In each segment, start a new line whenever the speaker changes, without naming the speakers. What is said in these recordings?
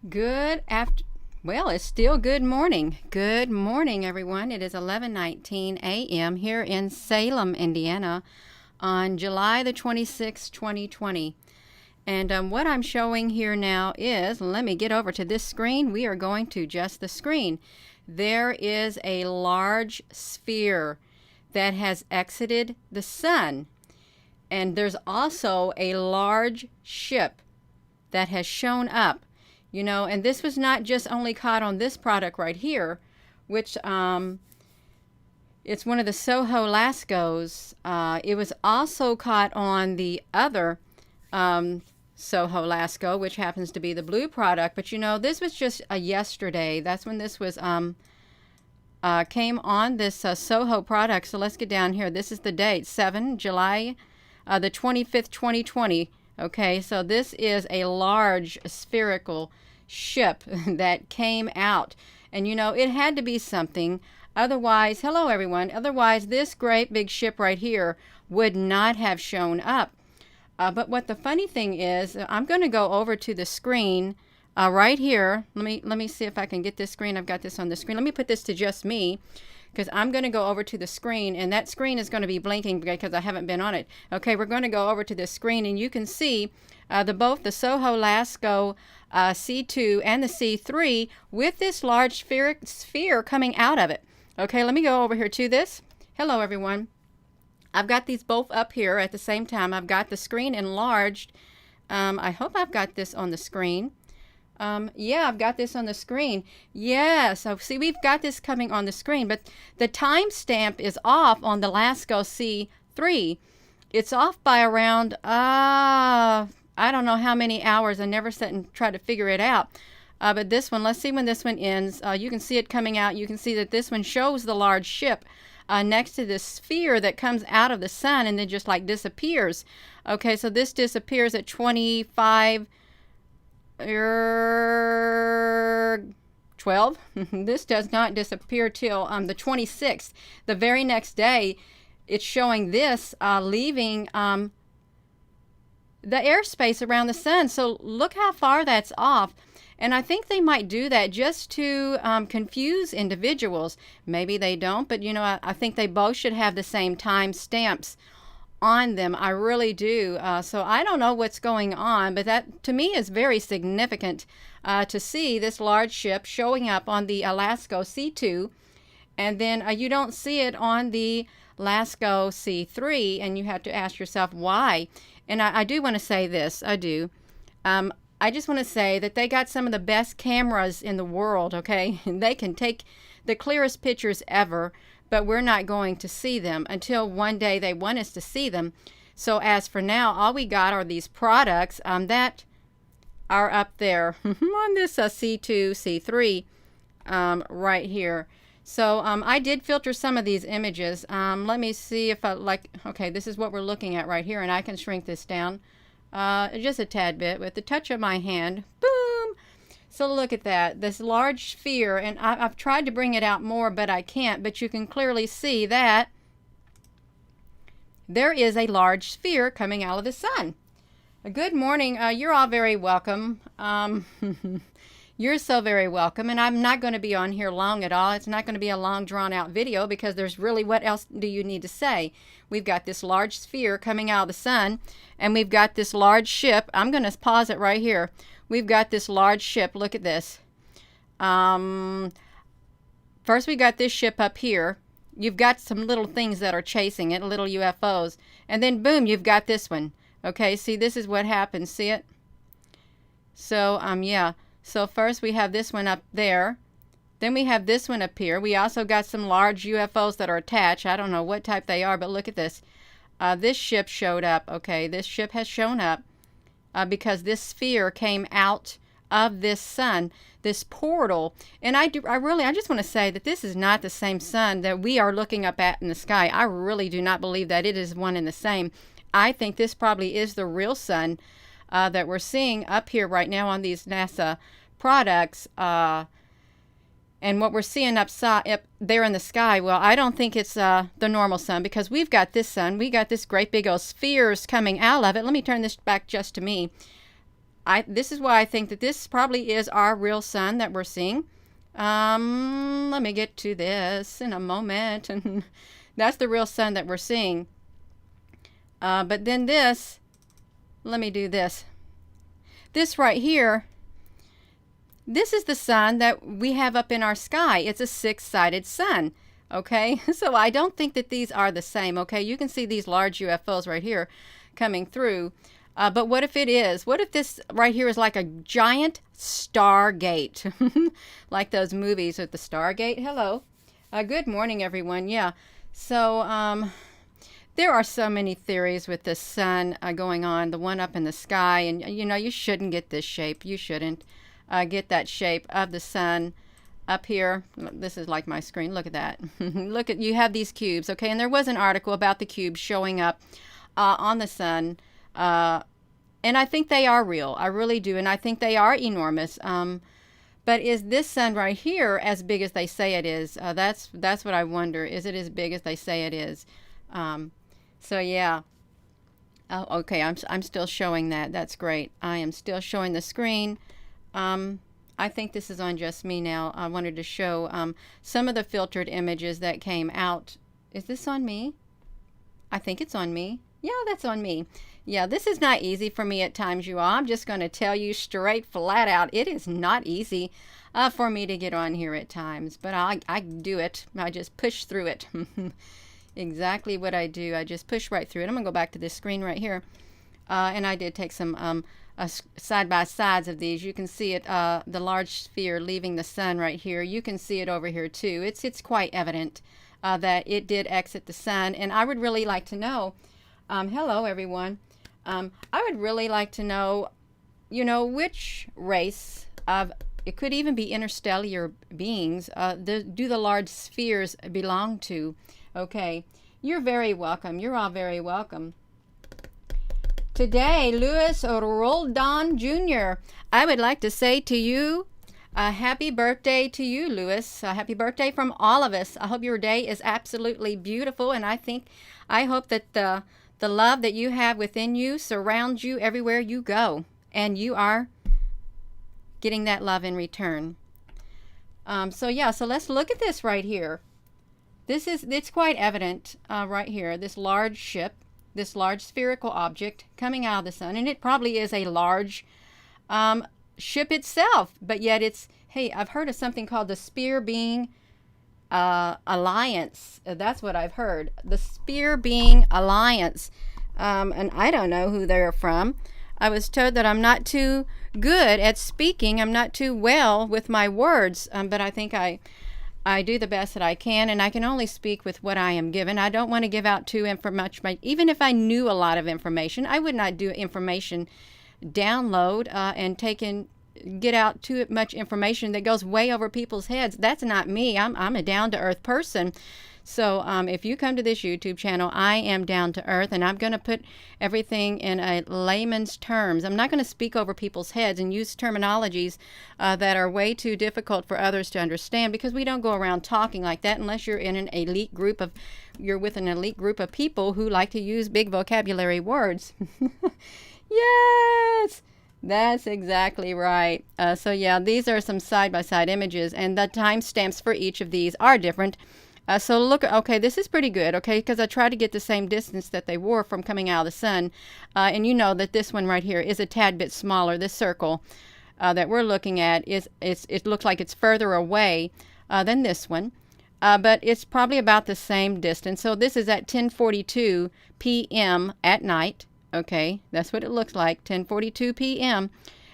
Good after Well, it's still good morning. Good morning, everyone. It is 11:19 a.m. here in Salem, Indiana on July the 26th, 2020. And what I'm showing here now is, let me get over to this screen. We are going to just the screen. There is a large sphere that has exited the sun. And there's also a large ship that has shown up. And this was not just only caught on this product right here, which it's one of the Soho Lascos. It was also caught on the other Soho Lasco, which happens to be the blue product. But this was just yesterday. That's when this was came on this Soho product. So let's get down here. This is the date, July the 25th, 2020. Okay, so this is a large spherical ship that came out. And it had to be something. Otherwise, hello everyone, otherwise this great big ship right here would not have shown up. But what the funny thing is, I'm going to go over to the screen right here. Let me see if I can get this screen. I've got this on the screen. Let me put this to just me, because I'm going to go over to the screen, and that screen is going to be blinking because I haven't been on it. Okay, we're going to go over to this screen, and you can see both the Soho Lasco C2 and the C3 with this large sphere coming out of it. Okay, let me go over here to this. Hello, everyone. I've got these both up here at the same time. I've got the screen enlarged. I hope I've got this on the screen. Yeah, I've got this on the screen. Yeah, so see, we've got this coming on the screen, but the timestamp is off on the Lasco C3. It's off by around, I don't know how many hours. I never sat and tried to figure it out. But this one, let's see when this one ends. You can see it coming out. You can see that this one shows the large ship next to this sphere that comes out of the sun and then just like disappears. Okay, so this disappears at 25. 12. This does not disappear till the 26th. The very next day, it's showing this leaving the airspace around the sun. So look how far that's off. And I think they might do that just to confuse individuals. Maybe they don't, but I think they both should have the same time stamps on them. I really do. So I don't know what's going on, but that to me is very significant to see this large ship showing up on the Lasco C2, and then you don't see it on the Lasco C3, and you have to ask yourself why. And I do want to say this. I do. I just want to say that they got some of the best cameras in the world, okay? They can take the clearest pictures ever, but we're not going to see them until one day they want us to see them. So as for now, all we got are these products that are up there on this C2, C3 right here. So I did filter some of these images. Let me see if okay, this is what we're looking at right here, and I can shrink this down just a tad bit with the touch of my hand. Boom! So look at that, this large sphere, and I've tried to bring it out more, but I can't. But you can clearly see that there is a large sphere coming out of the sun. Good morning. You're all very welcome. You're so very welcome, and I'm not going to be on here long at all. It's not going to be a long, drawn-out video because there's really, what else do you need to say? We've got this large sphere coming out of the sun, and we've got this large ship. I'm going to pause it right here. We've got this large ship. Look at this. First we got this ship up here. You've got some little things that are chasing it, little UFOs. And then boom, you've got this one. Okay, see, this is what happens. See it? So, yeah. So first we have this one up there. Then we have this one up here. We also got some large UFOs that are attached. I don't know what type they are, but look at this. This ship showed up. Okay, this ship has shown up. Because this sphere came out of this sun, this portal. And I just want to say that this is not the same sun that we are looking up at in the sky. I really do not believe that it is one and the same. I think this probably is the real sun that we're seeing up here right now on these NASA products. And what we're seeing up there in the sky, well, I don't think it's the normal sun, because we've got this sun. We got this great big old spheres coming out of it. Let me turn this back just to me. this is why I think that this probably is our real sun that we're seeing. Let me get to this in a moment. And that's the real sun that we're seeing. But then this, let me do this. This right here, this is the sun that we have up in our sky. It's a six-sided sun, okay? So I don't think that these are the same, okay? You can see these large UFOs right here coming through. But what if it is? What if this right here is like a giant Stargate? Like those movies with the Stargate? Hello. Good morning, everyone. Yeah. So, there are so many theories with the sun going on, the one up in the sky. And, you know, you shouldn't get this shape. You shouldn't get that shape of the sun up here. This is like my screen. Look at that. Look at, you have these cubes, okay? And there was an article about the cubes showing up on the sun. And I think they are real. I really do. And I think they are enormous. But is this sun right here as big as they say it is? That's what I wonder. Is it as big as they say it is? So yeah. Oh, okay, I'm still showing that. That's great. I am still showing the screen. I think this is on just me now. I wanted to show some of the filtered images that came out. Is this on me? I think it's on me. Yeah, that's on me. Yeah, this is not easy for me at times, you all. I'm just going to tell you straight, flat out, it is not easy for me to get on here at times. But I do it. I just push through it. Exactly what I do. I just push right through it. I'm going to go back to this screen right here. And I did take some side-by-sides of these. You can see it, the large sphere leaving the sun right here. You can see it over here too. It's quite evident that it did exit the sun. And I would really like to know, hello everyone, I would really like to know, you know, which race of, it could even be interstellar beings, do the large spheres belong to? Okay, you're very welcome. You're all very welcome. Today, Louis Roldan Jr., I would like to say to you, happy birthday to you, Louis. Happy birthday from all of us. I hope your day is absolutely beautiful, and I hope that the love that you have within you surrounds you everywhere you go, and you are getting that love in return. So let's look at this right here. It's quite evident right here, this large ship, this large spherical object coming out of the sun, and it probably is a large ship itself, but yet it's, hey, I've heard of something called the Spear Being Alliance. That's what I've heard, the Spear Being Alliance, and I don't know who they're from. I was told that I'm not too good at speaking. I'm not too well with my words, but I think I do the best that I can, and I can only speak with what I am given. I don't want to give out too much. Even if I knew a lot of information, I would not do information download and get out too much information that goes way over people's heads. That's not me. I'm a down-to-earth person. So if you come to this YouTube channel, I am down to earth, and I'm going to put everything in a layman's terms. I'm not going to speak over people's heads and use terminologies that are way too difficult for others to understand, because we don't go around talking like that unless you're in you're with an elite group of people who like to use big vocabulary words. Yes! That's exactly right. So yeah, these are some side-by-side images, and the timestamps for each of these are different. So look, okay, this is pretty good, okay, because I tried to get the same distance that they were from coming out of the sun. And you know that this one right here is a tad bit smaller. This circle that we're looking at, it looks like it's further away than this one. But it's probably about the same distance. So this is at 10:42 p.m. at night. Okay, that's what it looks like, 10:42 p.m.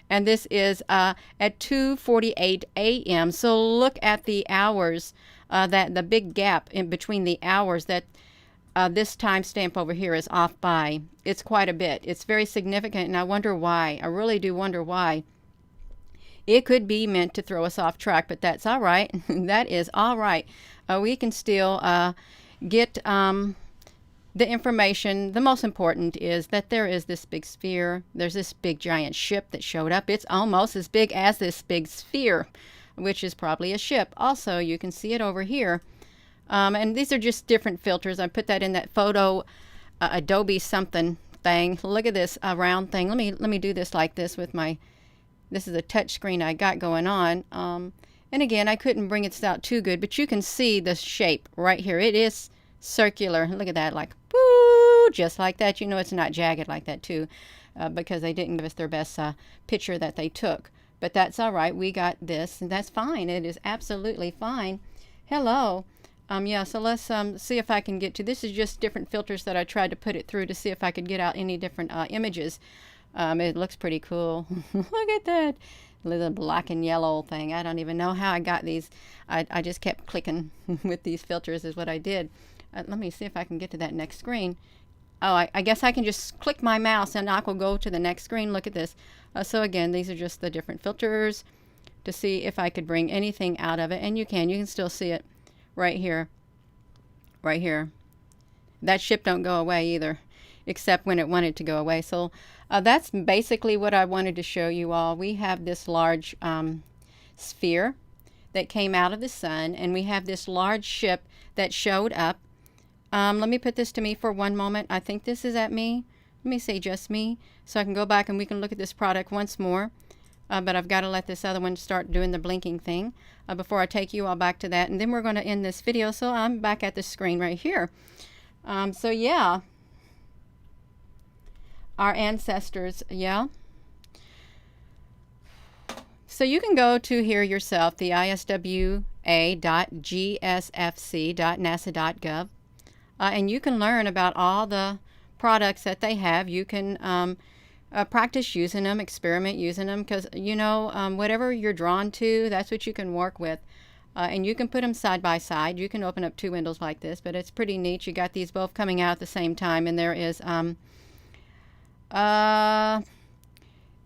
And this is at 2:48 a.m. So look at the hours, that the big gap in between the hours that this timestamp over here is off by. It's quite a bit. It's very significant, and I wonder why. I really do wonder why. It could be meant to throw us off track, but that's all right. That is all right. We can still get the information. The most important is that there is this big sphere. There's this big giant ship that showed up. It's almost as big as this big sphere, which is probably a ship. Also, you can see it over here. And these are just different filters. I put that in that photo, Adobe something, thing. Look at this round thing. Let me do this like this with my, this is a touch screen I got going on. And again, I couldn't bring it out too good, but you can see the shape right here. It is circular. Look at that, like, woo, just like that. You know it's not jagged like that too, because they didn't give us their best picture that they took. But that's all right. We got this, and that's fine. It is absolutely fine. Hello. Yeah, so let's see if I can get to, this is just different filters that I tried to put it through to see if I could get out any different images. It looks pretty cool. Look at that. The black and yellow thing. I don't even know how I got these. I just kept clicking with these filters is what I did. Let me see if I can get to that next screen. Oh, I guess I can just click my mouse and I will go to the next screen. Look at this. So again, these are just the different filters to see if I could bring anything out of it. And you can still see it right here. Right here. That ship don't go away either, except when it wanted to go away. So that's basically what I wanted to show you all. We have this large sphere that came out of the sun, and we have this large ship that showed up. Let me put this to me for one moment. I think this is at me. Let me say just me, so I can go back and we can look at this product once more. But I've got to let this other one start doing the blinking thing before I take you all back to that. And then we're going to end this video. So I'm back at the screen right here. So yeah, our ancestors, yeah. So you can go to here yourself, the iswa.gsfc.nasa.gov, and you can learn about all the products that they have. You can practice using them, experiment using them, because you know whatever you're drawn to, that's what you can work with. And you can put them side by side. You can open up two windows like this, but it's pretty neat. You got these both coming out at the same time, and there is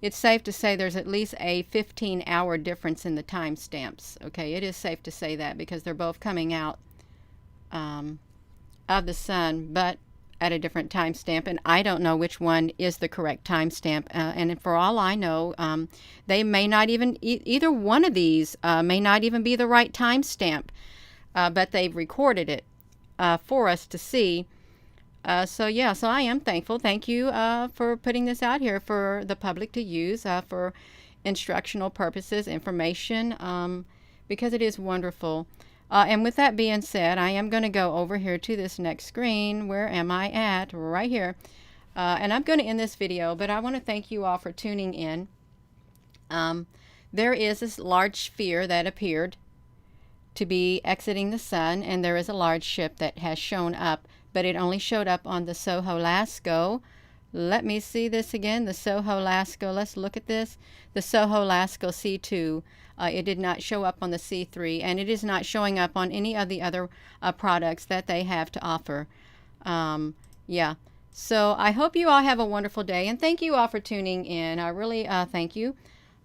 it's safe to say there's at least a 15-hour difference in the time stamps. Okay, it is safe to say that because they're both coming out of the sun, but at a different time stamp, and I don't know which one is the correct time stamp. And for all I know, they may not even, either one of these may not even be the right time stamp, but they've recorded it for us to see. So yeah, so I am thankful. Thank you for putting this out here for the public to use for instructional purposes, information, because it is wonderful. And with that being said, I am going to go over here to this next screen. Where am I at? Right here. And I'm going to end this video, but I want to thank you all for tuning in. There is this large sphere that appeared to be exiting the sun, and there is a large ship that has shown up, but it only showed up on the Soho Lasco. Let me see this again, the Soho Lasco. Let's look at this. The Soho Lasco C2. It did not show up on the C3, and it is not showing up on any of the other products that they have to offer. Yeah, so I hope you all have a wonderful day, and thank you all for tuning in. I really thank you.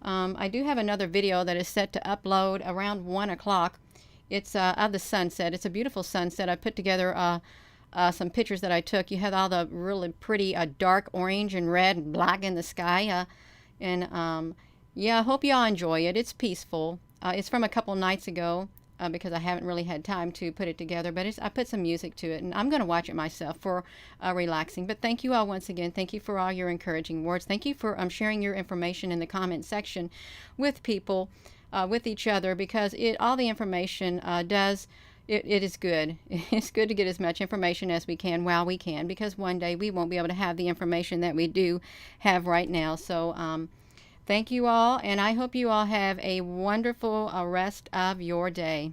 I do have another video that is set to upload around 1 o'clock. It's of the sunset. It's a beautiful sunset. I put together some pictures that I took. You had all the really pretty dark orange and red and black in the sky. Yeah, I hope y'all enjoy it. It's peaceful. It's from a couple nights ago because I haven't really had time to put it together, but I put some music to it, and I'm going to watch it myself for relaxing. But thank you all once again. Thank you for all your encouraging words. Thank you for sharing your information in the comment section with people, with each other, because all the information it is good. It's good to get as much information as we can while we can, because one day we won't be able to have the information that we do have right now. So thank you all, and I hope you all have a wonderful rest of your day.